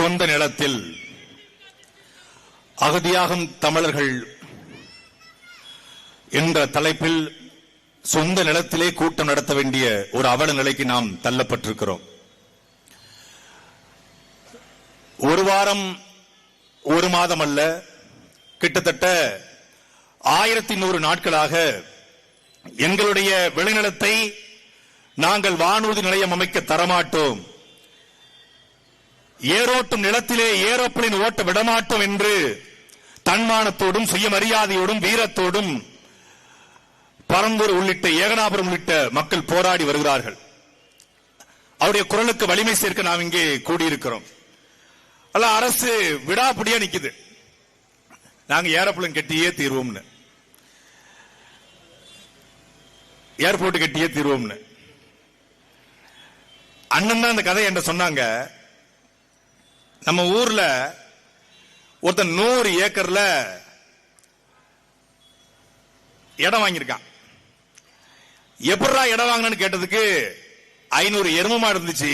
சொந்த நிலத்தில் அகதியாகும் தமிழர்கள் என்ற தலைப்பில் சொந்த நிலத்திலே கூட்டம் நடத்த வேண்டிய ஒரு அவல நிலைக்கு நாம் தள்ளப்பட்டிருக்கிறோம். ஒரு வாரம் ஒரு மாதம் அல்ல, கிட்டத்தட்ட 1100 நாட்களாக எங்களுடைய விளைநிலத்தை நாங்கள் வானூர்தி நிலையம் அமைக்க தரமாட்டோம், ஏரோட்டும் நிலத்திலே ஏரோப்ளேன் ஓட்ட விடமாட்டோம் என்று தன்மானத்தோடும் சுயமரியாதையோடும் வீரத்தோடும் பரந்தூர் உள்ளிட்ட ஏகனாபுரம் உள்ளிட்ட மக்கள் போராடி வருகிறார்கள். அவருடைய குரலுக்கு வலிமை சேர்க்க நாம் இங்கே கூடியிருக்கிறோம். அல்ல, அரசு விடாப்பிடியா நிக்குது, நாங்க ஏரோப்ளேன் கட்டியே தீர்வோம்னு, ஏர்போர்ட் கட்டியே தீர்வோம்னு. அண்ணன் தான் அந்த கதை என்று சொன்னாங்க. நம்ம ஊர்ல ஒருத்தன் 100 ஏக்கர்ல இடம் வாங்கியிருக்கான். எப்படா இடம் வாங்கினு கேட்டதுக்கு 500 எரும மாடு இருந்துச்சு,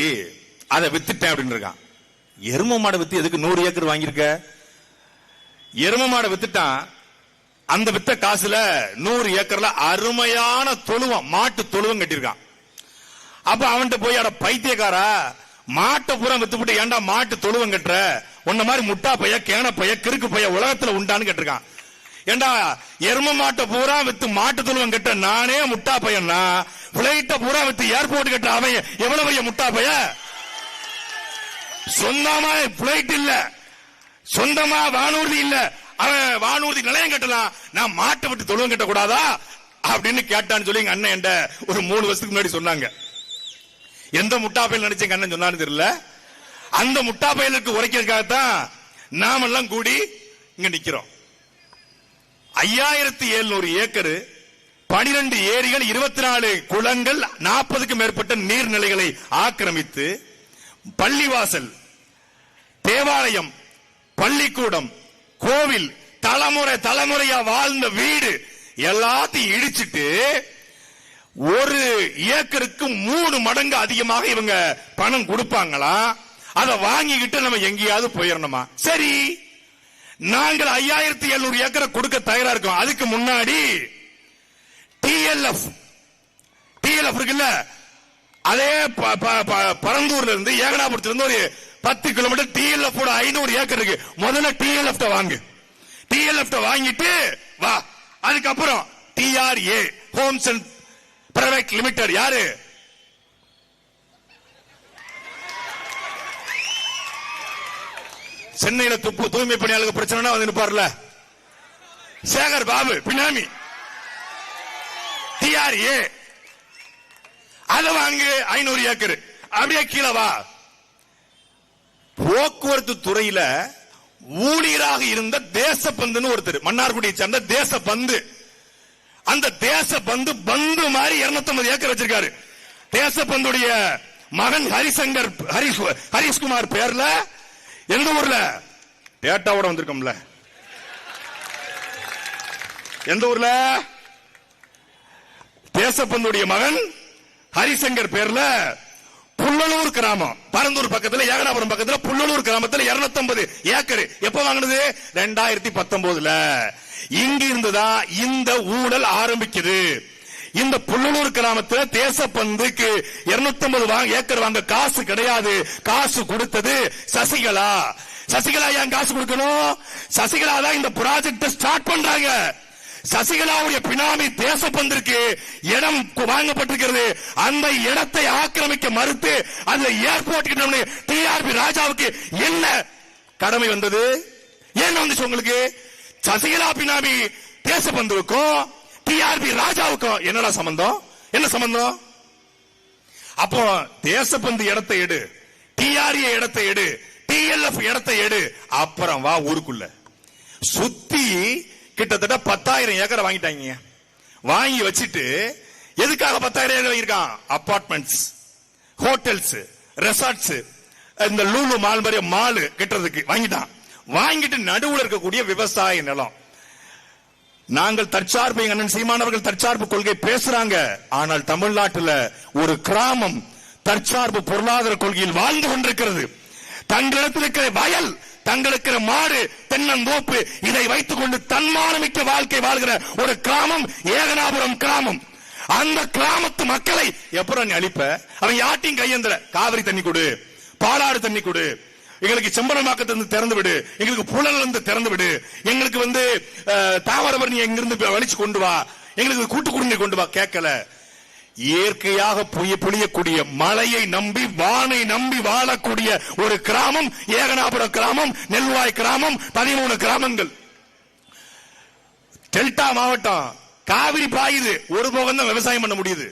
அதை வித்துட்டேன் அப்படின்னு இருக்கான். எரும மாடை வித்து எதுக்கு 100 ஏக்கர் வாங்கியிருக்க? எரும மாடை வித்துட்டான். அந்த வித்த காசுல 100 ஏக்கர்ல அருமையான தொழுவம், மாட்டு தொழுவம் கட்டியிருக்கான். அப்ப அவன்கிட்ட போய், அட பைத்தியக்காரா, மாட்டை பூரா வித்துப்பட்டு ஏன்டா மாட்டு தொழுவம் கட்டுற, உன்ன மாதிரி முட்டா பைய கேன பைய கிறுக்கு பைய உலகத்துல உண்டான்னு கேட்டிருக்கான். ஏண்டா எரும மாட்டை பூரா வித்து மாட்டு தொழுவம் கட்ட நானே முட்டா பையன்னா, பிளைட்ட பூரா வித்து ஏர்போர்ட் கட்ட அவன் எவ்வளவு பைய முட்டா பைய? சொந்தமா பிளைட் இல்ல, சொந்தமா வானூர்தி இல்ல, அவன் வானூர்தி நிலையம் கட்டலாம், நான் மாட்டை விட்டு தொழுவம் கட்ட கூடாதா அப்படின்னு கேட்டான்னு சொல்லி எங்க அண்ணன் என்கிட்ட ஒரு 3 வருஷத்துக்கு முன்னாடி சொன்னாங்க. எந்த முட்டா பையல் நினைச்ச அண்ணன் சொன்னான்னு தெரியல. அந்த முட்டா பையலுக்கு உரைக்கிறதுக்காகத்தான் நாமெல்லாம் கூடி இங்க நிக்கிறோம். 5700 ஏக்கர், 12 ஏரிகள், 24 குளங்கள், 40க்கும் மேற்பட்ட நீர்நிலைகளை ஆக்கிரமித்து பள்ளிவாசல், தேவாலயம், பள்ளிக்கூடம், கோவில், தலைமுறையா வாழ்ந்த வீடு எல்லாத்தையும் இடிச்சிட்டு ஒரு ஏக்கருக்கு 3 மடங்கு அதிகமாக இவங்க பணம் கொடுப்பாங்களா? அதை வாங்கிக்கிட்டு நம்ம எங்கேயாவது போயிடணுமா? சரி, நாங்கள் 5700 ஏக்கரை கொடுக்க தயாரா இருக்கோம். அதுக்கு முன்னாடி டிஎல்எஃப் இருக்குல்ல, அதே பரந்தூர்ல இருந்து ஏகனாபுரத்துல இருந்து ஒரு 10 கிலோமீட்டர் டிஎல்எஃப் 500 ஏக்கர் இருக்கு. முதல்ல டிஎல்எஃப் வாங்கு, டிஎல்எஃப் வாங்கிட்டு வா. அதுக்கப்புறம் TRA Holmes and private limited, யாரு? சென்னையில தூய்மை பணியாளர்கள் பிரச்சனை வந்து நிற்பார்ல, சேகர் பாபு பினாமி, டிஆர்ஏ, அதை வாங்கு 500 ஏக்கர். அப்படியே கீழே வா. போக்குவரத்து துறையில ஊழியராக இருந்த தேசபந்துன்னு ஒருத்தர், மன்னார்குடியை சேர்ந்த தேசபந்து, அந்த தேசபந்து பந்து மாதிரி 250 ஏக்கர் வச்சிருக்காரு. தேசபந்துடைய மகன் ஹரிஷ்குமார் பேர்ல எந்த ஊர்ல டேட்டாவோட வந்திருக்கோம்ல, எந்த ஊர்ல? தேசபந்துடைய மகன் ஹரிசங்கர் பேர்ல புல்லலூர் கிராமம், பரந்தூர் பக்கத்துல, ஏகனாபுரம் பக்கத்துல புல்லலூர் கிராமத்துல 250 ஏக்கர். எப்ப வாங்கினது? 2019. இங்க இருந்துதான் இந்த ஊழல் ஆரம்பிக்குது. இந்த புல்லலூர் கிராமத்துல தேசபந்துக்கு 250 ஏக்கர் வாங்க காசு கிடையாது. காசு கொடுத்தது சசிகலா. சசிகலா ஏன் காசு கொடுக்கணும்? சசிகலா தான் இந்த ப்ராஜெக்ட் ஸ்டார்ட் பண்றாங்க. சசிகலாவுடைய பினாமி தேசபந்திற்கு இடம் வாங்கப்பட்டிருக்கிறது. அந்த இடத்தை ஆக்கிரமிக்க மறுத்து அதுல ஏர்போர்ட் கிட்ட டிஆர்பி ராஜாவுக்கு என்ன கடமை வந்தது? என்ன வந்துச்சு உங்களுக்கு? சசிகலா பினாமி தேசபந்துவுக்கும் டிஆர்பி ராஜாவுக்கும் என்னடா சம்பந்தம்? என்ன சம்பந்தம்? அப்போ தேசபந்து இடத்தை எடு, டிஆர்ஏ இடத்தை எடு, டிஎல்எஃப் இடத்தை எடு, அப்புறம் வா ஊருக்குள்ள. சுத்தி கிட்டத்தட்ட 10,000 ஏக்கரை வாங்கிட்டாங்க. வாங்கி வச்சுட்டு எதுக்காக 10,000 ஏக்கர் வாங்கியிருக்கான்? அபார்ட்மெண்ட்ஸ், ஹோட்டல்ஸ், ரெசார்ட்ஸ், இந்த லூலு மால் மாதிரி மால் கட்டுறதுக்கு வாங்கிட்டான். வாங்கிட்டு நடுவுல இருக்கக்கூடிய விவசாய நிலம். நாங்கள் தற்சார்பு, எங்க அண்ணன் சீமானவர்கள் தற்சார்பு கொள்கை பேசுறாங்க. ஆனால் தமிழ்நாட்டில் ஒரு கிராமம் தற்சார்பு பொருளாதார கொள்கையில் வாழ்ந்து கொண்டிருக்கிறது. தங்களிடத்தில் இருக்கிற வயல், தங்களுக்கு மாடு, தென்னந்தோப்பு, இதை வைத்துக் கொண்டு தன்மானமிக்க வாழ்க்கை வாழ்கிற ஒரு கிராமம் ஏகனாபுரம் கிராமம். அந்த கிராமத்து மக்களை எப்பறம் நீ அழிப்ப? அவன் யாட்டையும் கையேந்திர, காவிரி தண்ணி கொடு, பாலாறு தண்ணி கொடு, எங்களுக்கு செம்பனமாக்கத்திலிருந்து திறந்து விடு, எங்களுக்கு புழல் இருந்து திறந்து விடு, எங்களுக்கு தாவரவர் நீ எங்கிருந்து வலிச்சு கொண்டு வா, எங்களுக்கு கூட்டு குடிநீர் கொண்டு வா. கேட்கல. இயற்கையாக பொழியக்கூடிய மழையை நம்பி, வானை நம்பி வாழக்கூடிய ஒரு கிராமம் ஏகனாபுரம் கிராமம், நெல்வாய் கிராமம், 13 கிராமங்கள். டெல்டா மாவட்டம், காவிரி பாயுது, ஒரு போகம் தான் விவசாயம் பண்ண முடியுது.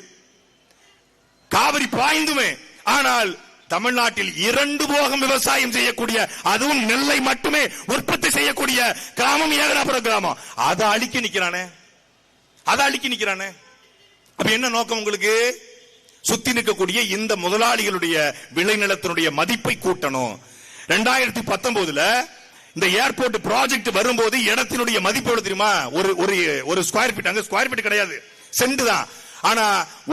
காவிரி பாய்ந்துமே, ஆனால் தமிழ்நாட்டில் 2 போகம் விவசாயம் செய்யக்கூடிய, அதுவும் நெல்லை மட்டுமே உற்பத்தி செய்யக்கூடிய கிராமம் ஏகனாபுரம் கிராமம். அதை அழிக்க நிக்கிறானே. அப்ப என்ன நோக்கம் உங்களுக்கு? சுத்தி நிற்கக்கூடிய இந்த முதலாளிகளுடைய விளைநிலத்தினுடைய மதிப்பை கூட்டணும். 2019 இந்த ஏர்போர்ட் ப்ராஜெக்ட் வரும்போது இடத்தினுடைய மதிப்பு எவ்வளவு தெரியுமா? ஒரு ஸ்கொயர் ஃபீட், அங்க ஸ்கொயர் ஃபீட் கிடையாது, சென்ட் தான். ஆனா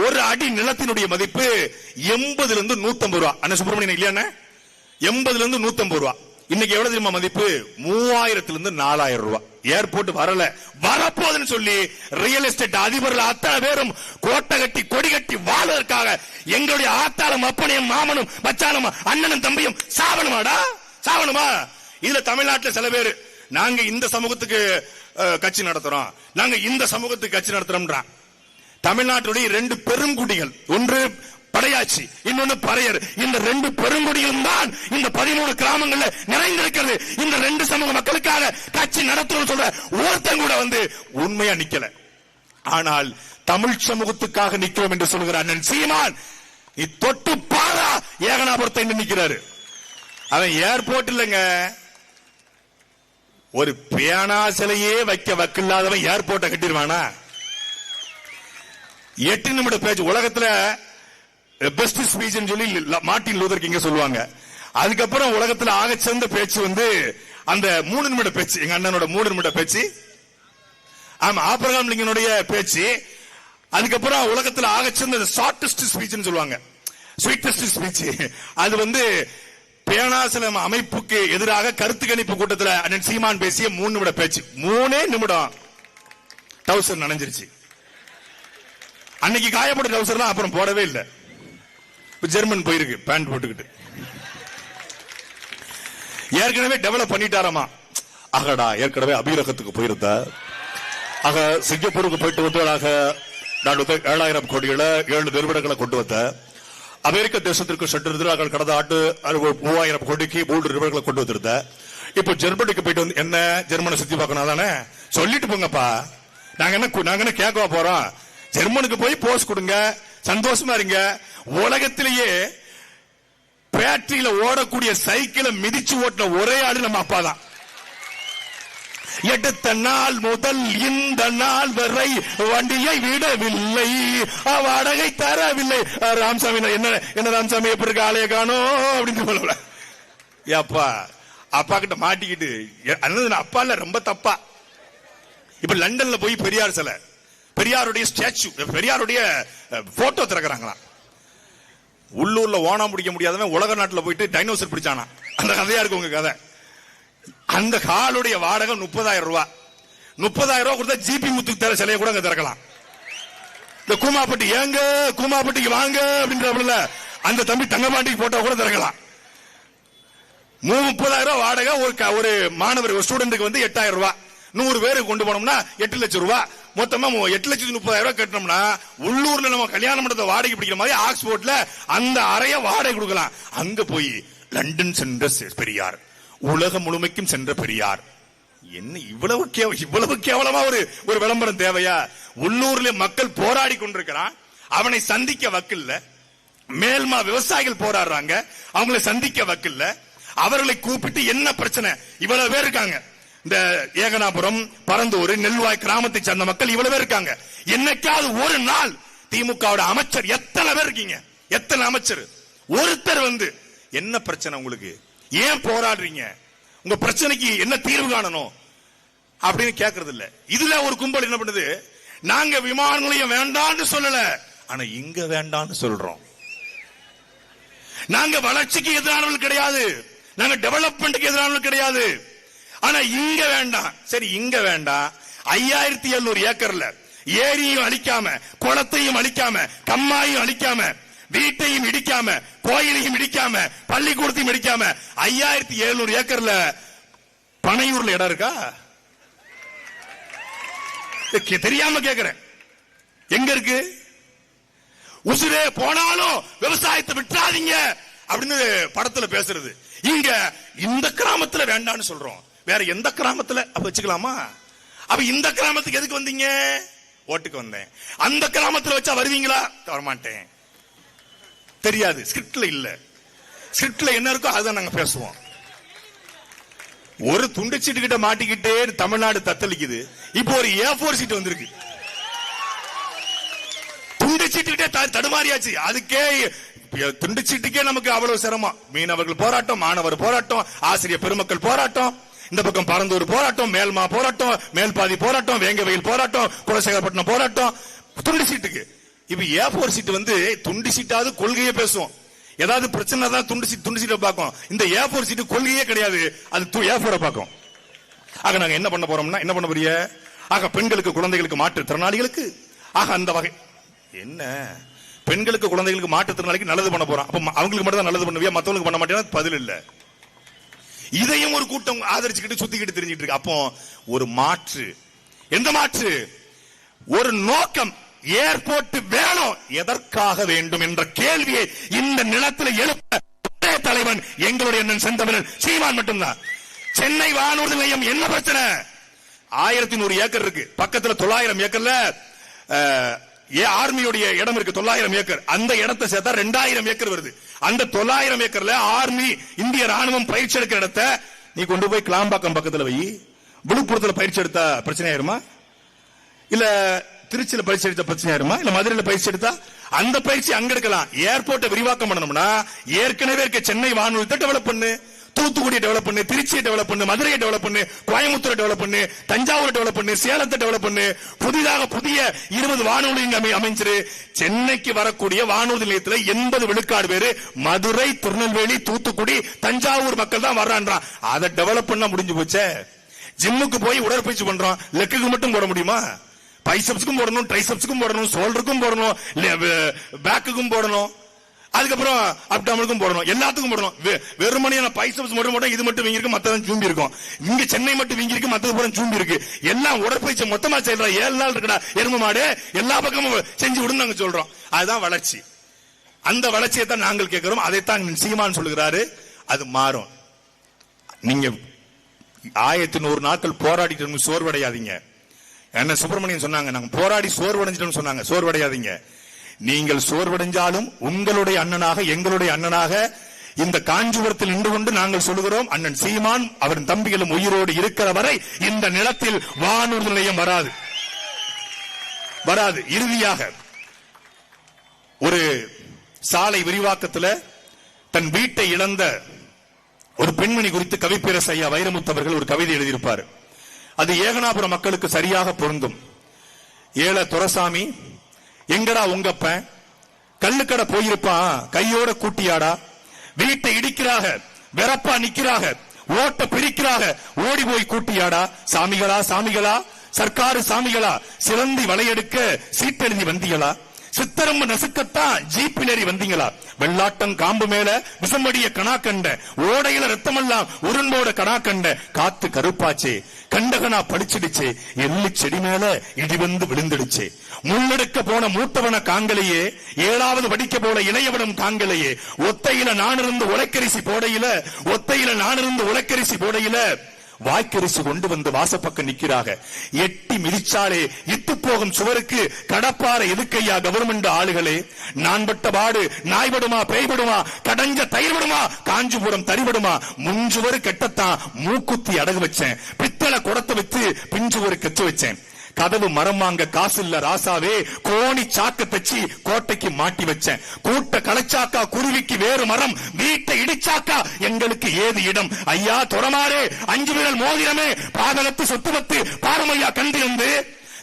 ஒரு அடி நிலத்தினுடைய மதிப்பு 80 இருந்து 150 ரூபாய். அண்ணா சுப்பிரமணியன் இல்லையா? 80 இருந்து 150 ரூபாய். இன்னைக்கு எவ்வளவு தெரியுமா மதிப்பு? 3000 இருந்து 4000 ரூபாய். ஏர்போர்ட் வரப்போதுன்னு சொல்லி ரியல் எஸ்டேட் அதிபர்கள் அத்தனை பேரும் கோட்டை கட்டி கொடி கட்டி வாழ்வதற்காக எங்களுடைய ஆத்தாளும் அப்பனையும் மாமனும் மச்சானும் அண்ணனும் தம்பியும் சாவணுமா? இதுல தமிழ்நாட்டில் சில பேர் நாங்க இந்த சமூகத்துக்கு கட்சி நடத்துறோம், நாங்க இந்த சமூகத்துக்கு கட்சி நடத்துறோம். தமிழ்நாட்டுடைய 2 பெருங்குடிகள், ஒன்று படையாச்சி, இன்னொன்னு பறையர். இந்த 2 பெருங்குடிகளும் தான் இந்த 13 கிராமங்கள்ல நிறைந்திருக்கிறது. இந்த 2 சமூக மக்களுக்காக கட்சி நடத்தணும்னு சொல்ற ஒருத்தன் கூட உண்மையா நிக்கல. ஆனால் தமிழ் சமூகத்துக்காக நிக்கிறோம் என்று சொல்கிற அண்ணன் சீமான் தொட்டு பாரா ஏகனாபுரத்தை நிக்கிறாரு. அவன் ஏர்போர்ட் இல்லங்க, ஒரு பேனா சிலையே வைக்க வக்கில்லாதவன் ஏர்போர்ட்டை கட்டிடுவானா? 8 நிமிட பேச்சு உலகத்துல பெஸ்ட் ஸ்பீச் சொல்லி மார்ட்டின் லூதர் கிங் சொல்லுவாங்க. அதுக்கப்புறம் உலகத்துல ஆக சிறந்த பேச்சு அந்த 3 நிமிட பேச்சு, எங்க அண்ணனோட 3 நிமிட பேச்சு. ஆமா, ஆபிரகாம் லிங்கனுடைய பேச்சு. அதுக்கப்புறம் உலகத்துல ஆக சிறந்த ஷார்டஸ்ட் ஸ்பீச் சொல்லுவாங்க, ஸ்வீட்டஸ்ட் ஸ்பீச். அது பேனாசலம் அமைப்புக்கு எதிராக கருத்து கணிப்பு கூட்டத்தில் அண்ணன் சீமான் பேசிய 3 நிமிட பேச்சு. 3 நிமிடம் டவுசர் நனைஞ்சிருச்சு. அன்னைக்கு காயப்பட்ட டவுசர்லாம் அப்புறம் போடவே இல்லை. ஜெர்மன் போயிருக்கு பேண்ட் போட்டுக்கிட்டு. ஏற்கனவே டெவலப் பண்ணிட்டாராமா. ஆகடா, ஏற்கனவே அபீரகத்துக்கு போயிருந்த, ஆக சிங்கப்பூருக்கு போயிட்டு நான் 7000 கோடிகளை 7 நிறுவனங்களை கொண்டு வந்த, அமெரிக்க தேசத்திற்கு சென்றிருந்த கடந்த ஆண்டு 3000 கோடிக்கு 3 நிறுவனங்களை கொண்டு வந்திருந்த. இப்ப ஜெர்மனிக்கு போயிட்டு என்ன ஜெர்மனை சுத்தி பார்க்கணும் தானே சொல்லிட்டு போங்கப்பா. நாங்க என்ன கேட்க போறோம்? ஜெர்மனுக்கு போய் போஸ்ட் கொடுங்க, சந்தோஷமா இருங்க. உலகத்திலேயே பேட்டரியில ஓடக்கூடிய சைக்கிளை மிதிச்சு ஓட்டின ஒரே ஆளு நம்ம அப்பா தான். எடுத்த நாள் முதல் இந்த நாள் வரை வண்டியை விடவில்லை, வாடகை தரவில்லை. ராமசாமி என்ன ராமசாமி எப்படி இருக்க, ஆளைய காணோம் அப்படின்னு சொல்லல. அப்பா அப்பா கிட்ட மாட்டிக்கிட்டு அப்பா இல்ல, ரொம்ப தப்பா. இப்ப லண்டன்ல போய் பெரியார் சிலை, பெரியாருடைய ஸ்டாச்சு, பெரியாருடைய போட்டோ திறக்கிறாங்களா. உள்ளூர்ல ஓணம் பிடிக்க முடியாதவன் உலக நாட்டில் போயிட்டு டைனோசர் பிடிச்சானா. அந்த கதையா இருக்கு உங்க கதை. அந்த காலுடைய வாடகை 30,000 ரூபாய். 30,000 ரூபாய் கொடுத்தா ஜிபி முத்து தர சிலையை கூட அங்க திறக்கலாம். இந்த கூமாப்பட்டி ஏங்க கூமாப்பட்டிக்கு வாங்க அப்படின்ற அந்த தம்பி தங்கப்பாண்டிக்கு போட்டோ கூட திறக்கலாம். 30,000 ரூபாய் வாடகை. ஒரு மாணவர், ஒரு ஸ்டூடெண்ட்டுக்கு 8,000 ரூபாய். 100 பேருக்கு கொண்டு போனோம்னா 8 லட்சம் ரூபாய். மொத்தமா 8,30,000 ரூபாய் கட்டணும்னா உள்ளூர்ல நம்ம கல்யாண மண்டபத்தை வாடகை பிடிக்கிற மாதிரி ஆக்ஸ்போர்ட்ல அந்த அறைய வாடகை கொடுக்கலாம். அங்க போய் லண்டன் சென்ற பெரியார், உலகம் முழுமைக்கும் சென்ற பெரியார், என்ன இவ்வளவு கேவலமா ஒரு விளம்பரம் தேவையா? உள்ளூர்ல மக்கள் போராடி கொண்டிருக்கிறான், அவனை சந்திக்க வக்கில்ல. மேல்மா விவசாயிகள் போராடுறாங்க, அவங்களை சந்திக்க வக்கில்ல. அவர்களை கூப்பிட்டு என்ன பிரச்சனை? இவ்வளவு பேர் இருக்காங்க. இந்த ஏகனாபுரம், பரந்தூர், நெல்வாய் கிராமத்தை சேர்ந்த மக்கள் இவ்வளவு பேர் இருக்காங்க. என்னைக்காவது ஒரு நாள் திமுக அமைச்சர், எத்தனை பேர் இருக்கீங்க, எத்தனை அமைச்சர், ஒருத்தர் என்ன பிரச்சனை உங்களுக்கு, ஏன் போராடுறீங்க, உங்க பிரச்சனைக்கு என்ன தீர்வு காணணும் அப்படின்னு கேட்கறது இல்ல. இதுல ஒரு கும்பல் என்ன பண்ணுது, நாங்க விமான நிலையம் வேண்டாம்னு சொல்லல, ஆனா இங்க வேண்டாம்னு சொல்றோம். நாங்க வளர்ச்சிக்கு எதிரானவர்கள் கிடையாது, நாங்க டெவலப்மெண்ட்டுக்கு எதிரான கிடையாது. ஆனா இங்க வேண்டாம். சரி, இங்க வேண்டாம். 5700 ஏக்கர்ல ஏரியும் அழிக்காம, குளத்தையும் அழிக்காம, கம்மாயும் அழிக்காம, வீட்டையும் இடிக்காம, கோயிலையும் இடிக்காம, பள்ளிக்கூடத்தையும் இடிக்காம 5700 ஏக்கர்ல பனையூர்ல இடம் இருக்கா? தெரியாம கேக்குறேன். எங்க இருக்கு? உசுரே போனாலும் விவசாயத்தை விட்டுறாதீங்க அப்படின்னு படத்துல பேசுறது. இங்க இந்த கிராமத்துல வேண்டான்னு சொல்றோம். வேற எந்த கிராமத்துல அப்ப வச்சுக்கலாமா? அப்ப இந்த கிராமத்துக்கு எதுக்கு வந்தீங்க? ஓட்டுக்கு வந்தேன். அந்த கிராமத்துல வச்சா வருவீங்களா? வரமாட்டேன். தெரியாது, ஸ்கிரிப்ட்ல இல்ல. ஸ்கிரிப்ட்ல என்ன இருக்கோ அதுதான் நாங்க பேசுவோம். ஒரு துண்டு சீட்டு கிட்ட மாட்டிக்கிட்டே தமிழ்நாடு தத்தளிக்குது. இப்போ ஒரு A4 சீட்டு வந்திருக்கு. துண்டு சீட்டுக்கிட்டே தடுமாறியாச்சு. அதுக்கே துண்டு சீட்டுக்கே நமக்கு அவ்வளவு சிரமம். மீனவர்கள் போராட்டம், மாணவர் போராட்டம், ஆசிரியர் பெருமக்கள் போராட்டம், இந்த பக்கம் பரந்தூர் போராட்டம், மேல்மா போராட்டம், மேல்பாதி போராட்டம், வேங்கவயல் போராட்டம், குலசேகரப்பட்டினம் போராட்டம், துண்டு சீட்டுக்கு. இப்ப A4 சீட்டு வந்து துண்டு சீட்டாவது கொள்கையே பேசுவோம். ஏதாவது பிரச்சனை தான் துண்டு சீட்டை பார்க்கும். இந்த A4 சீட்டு கொள்கையே கிடையாது. அது A4 பார்க்கும். ஆக நாங்க என்ன பண்ண போறோம்னா, என்ன பண்ண போறிய? ஆக பெண்களுக்கு, குழந்தைகளுக்கு, மாற்றுத்திறனாளிகளுக்கு, ஆக அந்த வகை என்ன பெண்களுக்கு, குழந்தைகளுக்கு, மாற்றுத்திறனாளிக்கு நல்லது பண்ண போறோம். அப்ப அவங்களுக்கு மட்டும் தான் நல்லது பண்ணுவியா, மத்தவங்களுக்கு பண்ண மாட்டேன்னா பதில் இல்ல. இதையும் ஒரு கூட்டம் ஆதரிச்சுக்கிட்டு சுத்திக்கிட்டு தெரிஞ்சிட்டு இருக்கு. அப்போ ஒரு மாற்று. எந்த மாற்று? ஒரு நோக்கம். ஏர்போர்ட் வேணும், எதற்காக வேண்டும் என்ற கேள்வியை இந்த நிலத்தில் எழுப்ப ஒரே தலைவன் எங்களுடைய அண்ணன் செந்தமிழன் சீமான் மட்டும்தான். சென்னை வானூர்தி நிலையம் என்ன பிரச்சனை? 1100 ஏக்கர் இருக்கு. பக்கத்துல 900 ஏக்கர்ல ஆர்மியோடைய இடம் இருக்கு. 900 ஏக்கர். அந்த இடத்தை சேர்த்தா 2000 ஏக்கர் வருது. அந்த 900 ஏக்கர்ல ஆர்மி, இந்திய ராணுவம் பயிற்சி எடுக்கிற இடத்தை நீ கொண்டு போய் கிளாம்பாக்கம் பக்கத்துல வை. விழுப்புரத்துல பயிற்சி எடுத்தா பிரச்சனை ஆயிருமா? இல்ல திருச்சியில பயிற்சி எடுத்த பிரச்சனை ஆயிருமா? இல்ல மதுரையில பயிற்சி எடுத்தா அந்த பயிற்சி அங்க எடுக்கலாம். ஏர்போர்ட்டை விரிவாக்கம் பண்ணணும்னா ஏற்கனவே இருக்க சென்னை வானூர்தி டெவலப் பண்ணு, தூத்துக்குடியை டெவலப் பண்ணு, திருச்சியை டெவலப் பண்ணு, மதுரையை டெவலப் பண்ணு, கோயம்புத்தூரை டெவலப் பண்ணு, தஞ்சாவூரை டெவலப் பண்ணு, சேலத்தை டெவலப் பண்ணு, புதிய 20 வானூர்தி அமைச்சிரு. சென்னைக்கு வரக்கூடிய வானூர்தி நிலையத்தில் 80 விழுக்காடு பேரு மதுரை, திருநெல்வேலி, தூத்துக்குடி, தஞ்சாவூர் மக்கள் தான் வர்றான்றான். அதை டெவலப் பண்ண முடிஞ்சு போச்சே. ஜிம்முக்கு போய் உடற்பயிற்சி பண்றோம், லெக்குக்கு மட்டும் போட முடியுமா? பைசப்ஸ்க்கும் போடணும், ட்ரைசப்ஸ்க்கும் போடணும், ஷோல்டருக்கும் போடணும், பேக்குக்கும் போடணும், அதுக்கப்புறம் அப்டாமனுக்கும் போடணும், எல்லாத்துக்கும் போடணும். வெறுமனே பைசப்ஸ் மட்டும் இது மட்டும் வீங்கி இருக்கு, மத்ததான் ஜூம்பி இருக்கும். இங்க சென்னை மட்டும் வீங்கி இருக்கு, மத்தது பூரா ஜூம்பி இருக்கு. எல்லாம் உடற்பயிற்சி மொத்தமா செய்யற 7 நாள் இருக்குடா எருமை மாடு, எல்லா பக்கமும் செஞ்சு விடுன்னு நாங்க சொல்றோம். அதுதான் வளர்ச்சி. அந்த வளர்ச்சியை தான் நாங்கள் கேட்கிறோம். அதைத்தான் சீமான் சொல்லுகிறாரு. அது மாறும். நீங்க 1100 நாட்கள் போராடிட்டு சோர்வடையாதீங்க. என்ன சுப்பிரமணியன் சொன்னாங்க, நாங்க போராடி சோர்வடைஞ்சிட்டோம்னு சொன்னாங்க. சோர்வடையாதீங்க. நீங்கள் சோர்வடைஞ்சாலும் உங்களுடைய அண்ணனாக, எங்களுடைய அண்ணனாக இந்த காஞ்சிபுரத்தில் நின்று கொண்டு நாங்கள் சொல்லுகிறோம், அண்ணன் சீமான் அவரின் தம்பிகளும் உயிரோடு இருக்கிற வரை இந்த நிலத்தில் வானூர்தி நிலையம் வராது. இறுதியாக ஒரு சாலை விரிவாக்கத்தில் தன் வீட்டை இழந்த ஒரு பெண்மணி குறித்து கவிப்பேரசு ஐயா வைரமுத்து அவர்கள் ஒரு கவிதை எழுதியிருப்பார். அது ஏகனாபுரம் மக்களுக்கு சரியாக பொருந்தும். ஏழ துரசாமி, எங்கடா உங்கப்ப கல்லுக்கடை போயிருப்பான், கையோட கூட்டியாடா, வீட்டை இடிக்கிறாக, வெறப்பா நிக்கிறாக, ஓட்ட பிரிக்கிறாக, ஓடி போய் கூட்டியாடா, சாமிகளா சர்க்காரு சாமிகளா, சிலந்தி வளையெடுக்க சீட்டெழுதி வந்தீங்களா, சித்தரம்பு நசுக்கத்தான் ஜீப்பிலேறி வந்தீங்களா, வெள்ளாட்டம் காம்பு மேல விசம்படிய கணா கண்ட, ஓடையில ரத்தமெல்லாம் உருண்டோட கணா கண்ட, காத்து கருப்பாச்சே, கண்டகனா படிச்சிடுச்சே, எள்ளு செடி மேல இடி வந்து விழுந்துடுச்சே, முன்னெடுக்க போன மூத்தவன காங்கலையே, 7வது படிக்க போல இளையவனும் காங்கலையே, ஒத்தையில நானிருந்து உலக்கரிசி போடையில வாய்க்கரிசி கொண்டு வந்து வாசப்பக்கம் நிக்கிறாக, எட்டி மிதிச்சாலே இத்து போகும் சுவருக்கு கடப்பாறை எதுக்கையா கவர்மெண்ட் ஆளுகளே, நான் பட்ட பாடு நாய்படுமா பேய்படுமா, கடஞ்ச தயிர்படுமா, காஞ்சிபுரம் தறிபடுமா, முஞ்சுவரு கெட்டத்தான் மூக்குத்தி அடகு வச்சேன், பித்தளை குடத்தை வச்சு பிஞ்சுவரு கெச்சு வச்சேன், கதவு மரம் வாங்க காசு இல்ல ராசாவே, கோணி சாக்க தச்சு கோட்டைக்கு மாட்டி வச்சேன், கூட்ட களைச்சாக்கா குருவிக்கு வேறு மரம், வீட்டை இடிச்சாக்கா எங்களுக்கு ஏது இடம், ஐயா தொரமாரே 5 விரல் மோதிரமே, பாதலத்து சொத்துவத்து பாரமையா கண்டிருந்து,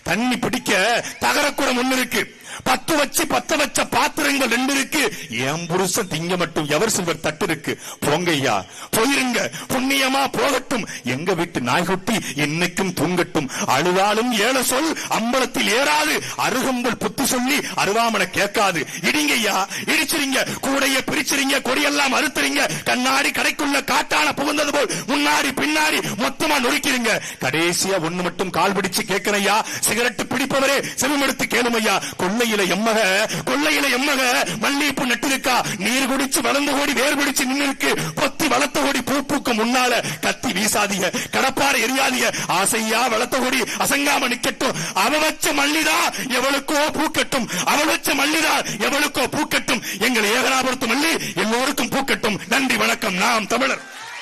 தண்ணி பிடிக்க தகரக்குடம் ஒண்ணு இருக்கு, பத்து வச்ச பாத்திரங்கள் 2 இருக்கு. என் புருஷன் திங்க மட்டும் எவர் சில்வர் தட்டு இருக்கு. போங்கய்யா, போயிருங்க, புண்ணியமா போகட்டும். எங்க வீட்டு நாய்குட்டி இன்னைக்கும் தூங்கட்டும். அழுதாலும் ஏழ சொல் அம்பலத்தில் ஏறாது. அருகம்புல் புத்து சொல்லி அருவாமனை கேட்காது. இடிங்கய்யா, இடிச்சிருங்க, கூடைய பிரிச்சிருங்க, கொடியெல்லாம் அறுத்துறீங்க. கண்ணாடி கடைக்குள்ள காட்டான புகுந்தது போல் முன்னாடி பின்னாடி மொத்தமா நொறுக்கிறீங்க. கடைசியா ஒண்ணு மட்டும் கால் பிடிச்சு கேட்கிறையா, சிகரெட் பிடிப்பவரே செவமெடுத்து கேளுமையா. கொள்ளையில எம்மக மல்லிகைப்பூ நட்டிருக்கா. நீர் குடிச்சு வளர்ந்து ஓடி வேர் பிடிச்சு நின்று இருக்கு. பொத்தி வளர்த்த ஓடி பூ பூக்க முன்னால கத்தி வீசாதீங்க, கடப்பார எரியாதீங்க. ஆசையா வளர்த்த ஓடி அசங்காம நிக்கட்டும். அவ வச்ச மல்லிதா எவளுக்கோ பூக்கட்டும், அவள் வச்ச மல்லிதா எவளுக்கோ பூக்கட்டும். எங்கள் ஏகனாபுரத்து மல்லி எல்லோருக்கும் பூக்கட்டும். நன்றி, வணக்கம். நாம் தமிழர்.